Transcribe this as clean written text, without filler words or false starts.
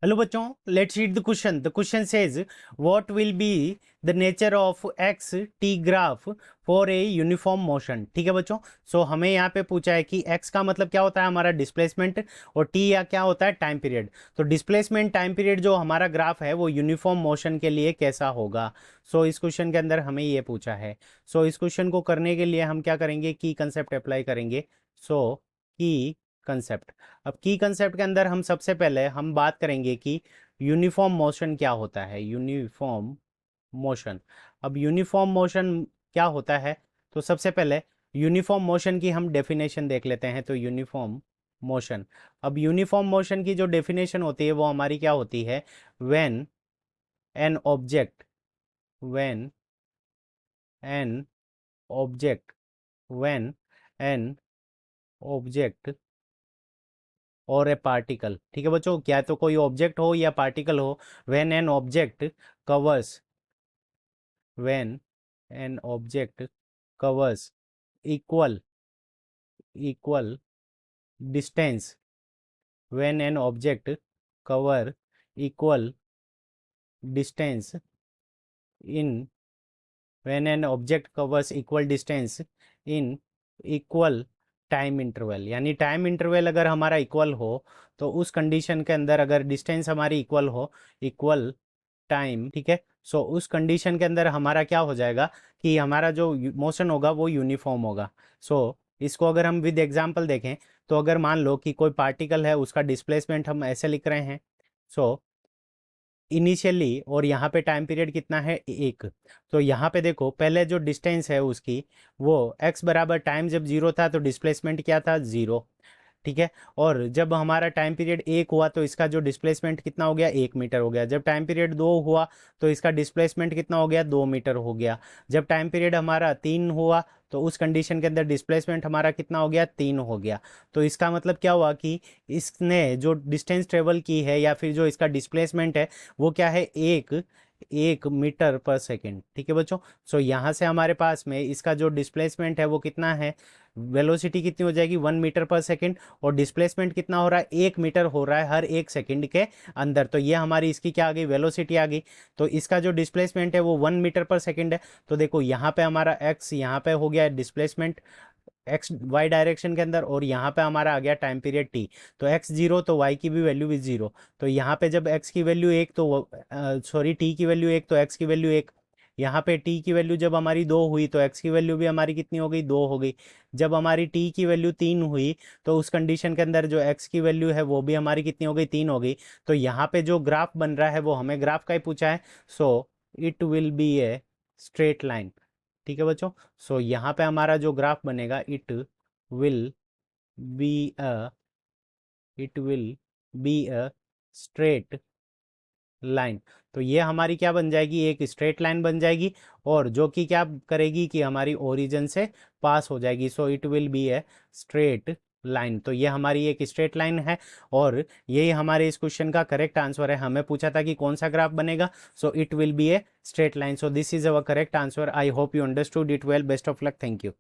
Hello बच्चों, let's read the question. The question says what will be the nature of x T graph for a uniform motion. ठीक है बच्चों, सो हमें यहाँ पे पूछा है कि एक्स का मतलब क्या होता है, हमारा डिस्प्लेसमेंट, और टी या क्या होता है, टाइम पीरियड। तो डिस्प्लेसमेंट टाइम पीरियड जो हमारा ग्राफ है वो यूनिफॉर्म मोशन के लिए कैसा होगा। सो इस क्वेश्चन के अंदर हमें ये पूछा है। सो इस क्वेश्चन को करने के लिए हम क्या करेंगे, की कंसेप्ट अप्लाई करेंगे। सो की कंसेप्ट, अब की कंसेप्ट के अंदर हम सबसे पहले हम बात करेंगे कि यूनिफॉर्म मोशन क्या होता है। यूनिफॉर्म मोशन, अब यूनिफॉर्म मोशन क्या होता है, तो सबसे पहले यूनिफॉर्म मोशन की हम डेफिनेशन देख लेते हैं। तो यूनिफॉर्म मोशन, अब यूनिफॉर्म मोशन की जो डेफिनेशन होती है वो हमारी क्या होती है, when an object, when an object, when an object और ए पार्टिकल। ठीक है बच्चों, क्या तो कोई ऑब्जेक्ट हो या पार्टिकल हो, when an object covers, when an object covers equal, equal distance, when an object cover equal distance in, when an object covers equal distance in equal time interval, यानी टाइम इंटरवल अगर हमारा equal हो तो उस condition के अंदर अगर distance हमारी इक्वल हो, इक्वल टाइम, ठीक है, सो उस कंडीशन के अंदर हमारा क्या हो जाएगा कि हमारा जो मोशन होगा वो यूनिफॉर्म होगा। सो इसको अगर हम विद एग्जांपल देखें, तो अगर मान लो कि कोई पार्टिकल है, उसका डिस्प्लेसमेंट हम ऐसे लिख रहे हैं। सो इनिशियली, और यहाँ पे टाइम पीरियड कितना है, एक। तो यहाँ पे देखो, पहले जो डिस्टेंस है उसकी, वो x बराबर टाइम जब जीरो था तो डिस्प्लेसमेंट क्या था, जीरो। ठीक है, और जब हमारा टाइम पीरियड एक हुआ तो इसका जो डिस्प्लेसमेंट कितना हो गया, 1 मीटर हो गया। जब टाइम पीरियड दो हुआ तो इसका डिस्प्लेसमेंट कितना हो गया, 2 मीटर हो गया। जब टाइम पीरियड हमारा तीन हुआ तो उस कंडीशन के अंदर डिस्प्लेसमेंट हमारा कितना हो गया, 3 हो गया। तो इसका मतलब क्या हुआ कि इसने जो डिस्टेंस ट्रेवल की है या फिर जो इसका डिस्प्लेसमेंट है वो क्या है, 1 मीटर पर सेकेंड। ठीक है बच्चों, सो यहाँ से हमारे पास में इसका जो डिस्प्लेसमेंट है वो कितना है, वेलोसिटी कितनी हो जाएगी, 1 मीटर पर सेकेंड, और डिस्प्लेसमेंट कितना हो रहा है, 1 मीटर हो रहा है हर एक सेकंड के अंदर। तो ये हमारी इसकी क्या आ गई, वेलोसिटी आ गई। तो इसका जो डिस्प्लेसमेंट है वो 1 मीटर पर सेकंड है। तो देखो यहाँ पे हमारा एक्स यहाँ पे हो गया डिस्प्लेसमेंट, एक्स वाई डायरेक्शन के अंदर, और यहाँ पे हमारा आ गया टाइम पीरियड टी। तो एक्स जीरो तो वाई की भी वैल्यू भी जीरो। तो यहाँ पे जब एक्स की वैल्यू एक, तो सॉरी टी की वैल्यू एक तो एक्स की वैल्यू एक। यहाँ पे टी की वैल्यू जब हमारी दो हुई तो एक्स की वैल्यू भी हमारी कितनी हो गई, दो हो गई। जब हमारी टी की वैल्यू तीन हुई तो उस कंडीशन के अंदर जो एक्स की वैल्यू है वो भी हमारी कितनी हो गई, तीन हो गई। तो यहाँ पे जो ग्राफ बन रहा है वो हमें ग्राफ का ही पूछा है। So it will be a straight line. ठीक है बच्चों, सो यहाँ पे हमारा जो ग्राफ बनेगा, will be a it will be a straight line. तो ये हमारी क्या बन जाएगी, एक स्ट्रेट लाइन बन जाएगी, और जो कि क्या करेगी कि हमारी ओरिजिन से पास हो जाएगी। So it will be a straight line. तो ये हमारी एक स्ट्रेट लाइन है, और यही हमारे इस क्वेश्चन का करेक्ट आंसर है। हमें पूछा था कि कौन सा ग्राफ बनेगा, so it will be a straight line. So this is our correct answer. I hope you understood it well. Best of luck, thank you.